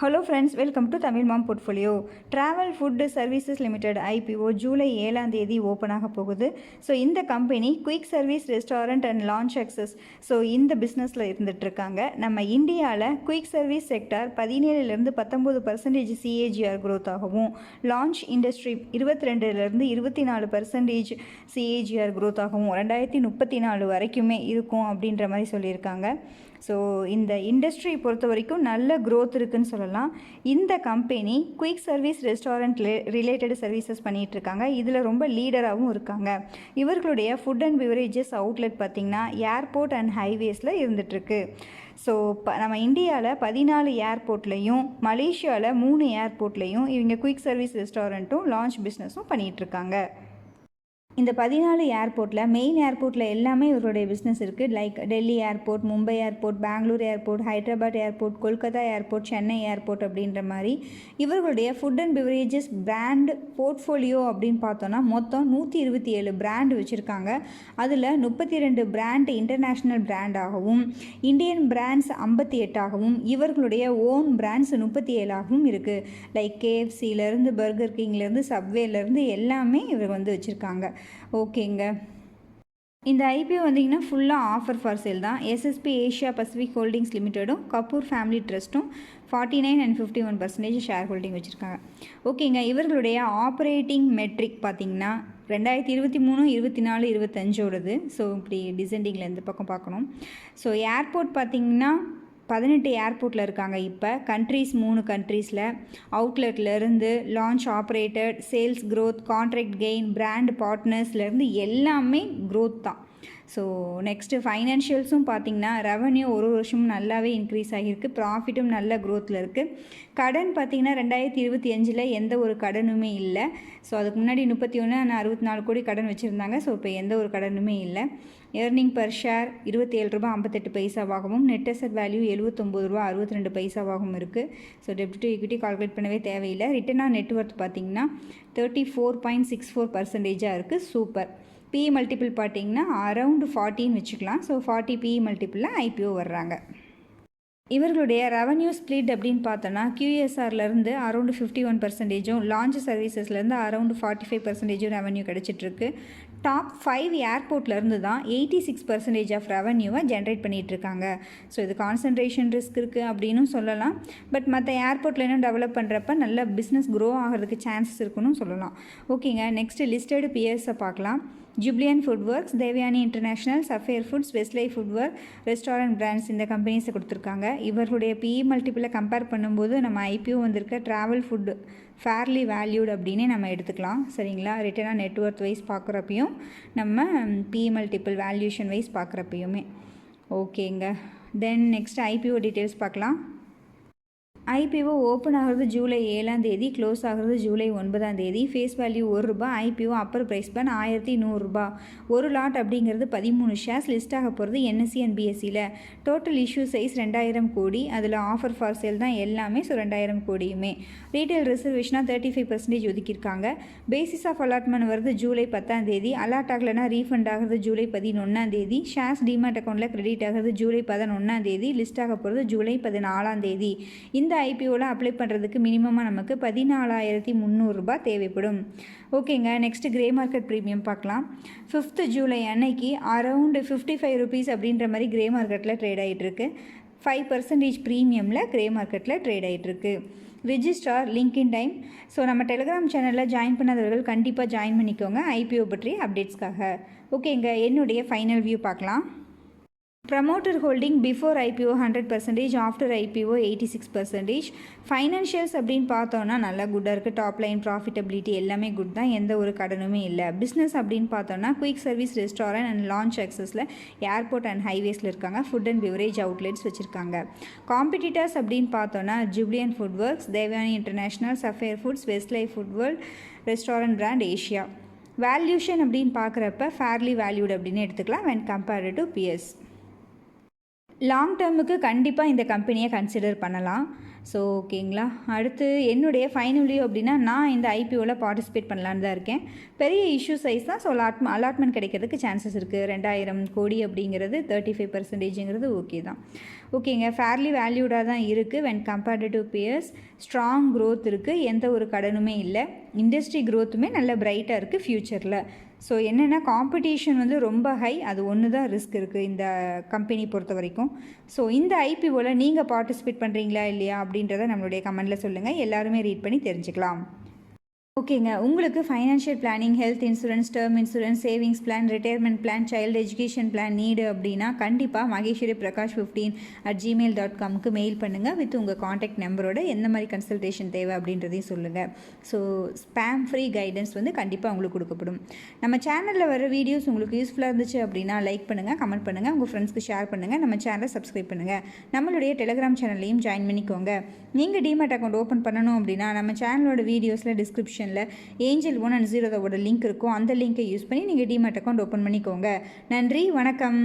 Hello friends, welcome to Tamil Mom Portfolio. Travel Food Services Limited IPO July 7 open ஆக போகுது. So இந்த company quick service restaurant and lounge access இந்த பிஸ்னஸில் இருந்துகிட்ருக்காங்க. நம்ம இந்தியாவில் quick service sector 17-19% CAGR growth ஆகவும், லான்ச் இண்டஸ்ட்ரி 22-24% சிஏஜிஆர் க்ரோத் ஆகவும் 2034 வரைக்குமே இருக்கும் அப்படின்ற மாதிரி சொல்லியிருக்காங்க. ஸோ இந்த இண்டஸ்ட்ரி பொறுத்த வரைக்கும் நல்ல க்ரோத் இருக்குதுன்னு சொல்லலாம். இந்த company quick service restaurant related services பண்ணிகிட்ருக்காங்க. இதில் ரொம்ப லீடராகவும் இருக்காங்க. இவர்களுடைய ஃபுட் அண்ட் பிவரேஜஸ் அவுட்லெட் பார்த்திங்கன்னா ஏர்போர்ட் அண்ட் ஹைவேஸில் இருந்துகிட்ருக்கு. ஸோ நம்ம இந்தியாவில் 14 ஏர்போர்ட்லேயும் மலேசியாவில் 3 ஏர்போர்ட்லேயும் இவங்க குயிக் சர்வீஸ் ரெஸ்டாரண்ட்டும் லான்ச் பிஸ்னஸும் பண்ணிகிட்ருக்காங்க. இந்த 14 ஏர்போர்ட்டில் மெயின் ஏர்போர்ட்டில் எல்லாமே இவருடைய பிஸ்னஸ் இருக்குது. Like Delhi airport, Mumbai airport, Bangalore airport, Hyderabad airport, Kolkata airport, Chennai airport அப்படின்ற மாதிரி இவர்களுடைய food and beverages brand portfolio அப்படின்னு பார்த்தோன்னா மொத்தம் 127 பிராண்ட் வச்சுருக்காங்க. அதில் 32 பிராண்ட் இன்டர்நேஷ்னல் பிராண்டாகவும், இந்தியன் பிராண்ட்ஸ் 58 ஆகவும், இவர்களுடைய ஓன் பிராண்ட்ஸ் 37 ஆகவும் இருக்குது. லைக் கேஎஃப்சியிலேருந்து, பர்கர் கிங்லேருந்து, சப்வேலேருந்து எல்லாமே இவர் வச்சுருக்காங்க. ஓகேங்க, இந்த ஐபிஓ வந்தீங்கன்னா ஃபுல்லாக ஆஃபர் ஃபார் சேல் தான். எஸ்எஸ்பி ஏஷியா பசிபிக் ஹோல்டிங்ஸ் லிமிட்டடும் கபூர் ஃபேமிலி ட்ரஸ்ட்டும் 49 and 51% ஷேர் ஹோல்டிங் வச்சுருக்காங்க. ஓகேங்க, இவர்களுடைய ஆப்ரேட்டிங் மெட்ரிக் பார்த்திங்கன்னா 2023, 24, 25ஓடது. ஸோ இப்படி டிசெண்டிங்கில் இந்த பக்கம் பார்க்கணும். ஸோ ஏர்போர்ட் பார்த்திங்கன்னா 18 ஏர்போர்ட்டில் இருக்காங்க. இப்போ கண்ட்ரீஸ் 3 கண்ட்ரீஸில் அவுட்லெட்லேருந்து lounge operated, sales growth, contract gain, brand பார்ட்னர்ஸ்லேருந்து எல்லாமே க்ரோத் தான். ஸோ நெக்ஸ்ட்டு ஃபைனான்ஷியல்ஸும் பார்த்திங்கன்னா ரெவன்யூ ஒரு வருஷமும் நல்லாவே இன்க்ரீஸ் ஆகியிருக்கு. ப்ராஃபிட்டும் நல்ல க்ரோத்தில் இருக்குது. கடன் பார்த்திங்கன்னா 2025 எந்த ஒரு கடனுமே இல்லை. ஸோ அதுக்கு முன்னாடி 64 கோடி கடன் வச்சுருந்தாங்க. ஸோ இப்போ எந்த ஒரு கடனுமே இல்லை. Earning per share ₹27.58 net asset value ₹79.62 இருக்குது. So dept to equity calculate பண்ணவே தேவையில்லை. ரிட்டர்ன் ஆன் நெட்ஒர்த் பார்த்திங்கன்னா 34.64% இருக்குது. சூப்பர். பிஇ மல்டிபிள் பார்த்திங்கன்னா அரவுண்ட் 14 வச்சுக்கலாம். ஸோ 40 பிஇ மல்டிபிளில் ஐபிஓ வர்றாங்க. இவர்களுடைய ரெவன்யூ ஸ்ப்ளிட் அப்படின்னு பார்த்தோன்னா QSRலேருந்து அரவுண்ட் 51%, லான்ச் சர்வீசஸ்லேருந்து அரவுண்ட் 45% ரெவன்யூ கிடச்சிட்ருக்கு. டாப் 5 ஏர்போர்ட்லேருந்து தான் 86% ஆஃப் ரெவன்யூவை ஜென்ரேட் பண்ணிகிட்ருக்காங்க. ஸோ இது கான்சன்ட்ரேஷன் ரிஸ்க் இருக்குது அப்படின்னு சொல்லலாம். பட் மற்ற ஏர்போர்ட்டில் இன்னும் டெவலப் பண்ணுறப்ப நல்ல பிஸ்னஸ் க்ரோ ஆகிறதுக்கு சான்சஸ் இருக்குன்னு சொல்லலாம். ஓகேங்க, நெக்ஸ்ட்டு லிஸ்டடு பியர்ஸை பார்க்கலாம். Jubilant food works, Devyani international, Sapphire foods, Westlife footwear, restaurant brands இந்த கம்பெனிஸை கொடுத்துருக்காங்க. இவர்களுடைய பிஇ மல்டிபிளை கம்பேர் பண்ணும்போது நம்ம ஐபிஓ வந்திருக்க ட்ராவல் ஃபுட் ஃபேர்லி வேல்யூட் அப்படின்னே நம்ம எடுத்துக்கலாம். சரிங்களா? ரிட்டர்ன் ஆன் நெட்ஒர்த் வைஸ் பார்க்குறப்பையும் நம்ம பிஇ மல்டிபிள் வேல்யூஷன் வைஸ் பார்க்குறப்பையுமே. ஓகேங்க, தென் நெக்ஸ்ட் ஐபிஓ டீட்டெயில்ஸ் பார்க்கலாம். ஐபிஓ ஓப்பன் ஆகிறது ஜூலை 7 க்ளோஸ் ஆகிறது July 9. Face value ₹1. IPO upper price band ₹1100. ஒரு லாட் அப்படிங்கிறது 13 ஷேர்ஸ். லிஸ்ட் ஆக போகிறது என்எஸ்சி அண்ட் பிஎஸ்சியில். Total issue size 2000 crore. அதில் ஆஃபர் ஃபார் சேல் தான் எல்லாமே. ஸோ 2000 கோடியுமே. ரீட்டைல் ரிசர்வேஷனாக 35% ஒதுக்கியிருக்காங்க. பேசிஸ் ஆஃப் அலாட்மெண்ட் வருது ஜூலை 10. அலாட் ஆகலைன்னா ரீஃபண்ட் ஆகிறது ஜூலை 11. ஷேர்ஸ் டிமேட் அக்கௌண்ட்டில் கிரெடிட் ஆகிறது ஜூலை 11. லிஸ்ட் ஆக போகிறது ஜூலை 14. இந்த ஐபிஓவில் அப்ளை பண்ணுறதுக்கு மினிமமாக நமக்கு ₹14,300 தேவைப்படும். ஓகேங்க, நெக்ஸ்ட்டு கிரே மார்க்கெட் ப்ரீமியம் பார்க்கலாம். 5th ஜூலை அன்னைக்கு அரவுண்டு ₹55 அப்படின்ற மாதிரி கிரே மார்க்கெட்டில் ட்ரேட் ஆகிட்டுருக்கு. 5% ப்ரீமியமில் கிரே மார்க்கெட்டில் ட்ரேட் ஆகிட்டுருக்கு. Registrar Link In time. ஸோ நம்ம டெலிகிராம் சேனலில் ஜாயின் பண்ணாதவர்கள் கண்டிப்பாக ஜாயின் பண்ணிக்கோங்க ஐபிஓ பற்றி அப்டேட்ஸ்க்காக. ஓகேங்க, என்னுடைய ஃபைனல் வியூ பார்க்கலாம். Promoter holding before IPO 100%, after IPO 86%. Financials அப்படின்னு பார்த்தோன்னா நல்லா குட்டாக இருக்குது. டாப் லைன் ப்ராஃபிட்டபிலிட்டி எல்லாமே குட் தான். எந்த ஒரு கடனுமே இல்லை. பிஸ்னஸ் அப்படின்னு பார்த்தோன்னா quick service restaurant and lounge அக்சஸில் ஏர்போர்ட் அண்ட் ஹைவேஸில் இருக்காங்க. ஃபுட் அண்ட் பிவரேஜ் அவுட்லெட்ஸ் வச்சுருக்காங்க. காம்படிட்டர்ஸ் அப்படின்னு பார்த்தோன்னா Jubilant food works, Devyani international, Sapphire foods, Westlife Foodworld, restaurant brand Asia. Valuation அப்படின்னு பார்க்குறப்ப ஃபேர்லி வேல்யூட் அப்படின்னு எடுத்துக்கலாம் when compared to peers. Long டேர்முக்கு கண்டிப்பாக இந்த கம்பெனியை கன்சிடர் பண்ணலாம். ஸோ ஓகேங்களா, அடுத்து என்னுடைய ஃபைனல் வியூ அப்படின்னா நான் இந்த ஐபிஓவில் பார்ட்டிசிபேட் பண்ணலான்னு தான் இருக்கேன். பெரிய இஷ்யூ சைஸ் தான். ஸோ அலாட்மெண்ட் கிடைக்கிறதுக்கு சான்சஸ் இருக்குது. 2000 கோடி அப்படிங்கிறது 35%ங்கிறது ஓகே தான். ஓகேங்க, ஃபேர்லி வேல்யூடாக தான் இருக்குது when compared to peers. Strong growth இருக்குது, எந்த ஒரு கடனுமே இல்லை. இண்டஸ்ட்ரி க்ரோத்துமே நல்ல பிரைட்டாக இருக்குது ஃப்யூச்சரில். ஸோ என்னென்னா காம்படிஷன் வந்து ரொம்ப ஹை, அது ஒன்று தான் ரிஸ்க் இருக்குது இந்த கம்பெனி பொறுத்த வரைக்கும். ஸோ இந்த ஐபிஓவில் நீங்கள் பார்ட்டிசிபேட் பண்ணுறீங்களா இல்லையா அப்படின்றத நம்மளுடைய கமெண்டில் சொல்லுங்கள், எல்லாருமே ரீட் பண்ணி தெரிஞ்சுக்கலாம். ஓகேங்க, உங்களுக்கு financial planning, health insurance, term insurance, savings plan, retirement plan, child education plan need அப்படின்னா கண்டிப்பாக maheshwariprakash15@gmail.comக்கு மெயில் பண்ணுங்கள் வித் உங்கள் காண்டாக்ட் நம்பரோட எந்த மாதிரி கன்சல்டேஷன் தேவை அப்படின்றதையும் சொல்லுங்கள். ஸோ ஸ்பேம் ஃப்ரீ கைடன்ஸ் வந்து கண்டிப்பாக உங்களுக்கு கொடுக்கப்படும். நம்ம சேனலில் வர வீடியோஸ் உங்களுக்கு யூஸ்ஃபுல்லாக இருந்துச்சு அப்படின்னா லைக் பண்ணுங்கள், கமெண்ட் பண்ணுங்கள், உங்கள் ஃப்ரெண்ட்ஸ்க்கு ஷேர் பண்ணுங்கள், நம்ம சேனலை சப்ஸ்கிரைப் பண்ணுங்கள், நம்மளுடைய டெலிகிராம் சேனல்லையும் ஜாயின் பண்ணிக்கோங்க. நீங்கள் டிமேட் அக்கௌண்ட் ஓப்பன் பண்ணணும் அப்படின்னா நம்ம சேனலோட வீடியோஸில் டிஸ்கிரிப்ஷன் ஏஞ்சல் 1 and 0 லிங்க் இருக்கும். அந்த லிங்கை யூஸ் பண்ணி நீங்கள் டிமேட் அக்கௌண்ட் ஓப்பன் பண்ணிக்கோங்க. நன்றி, வணக்கம்.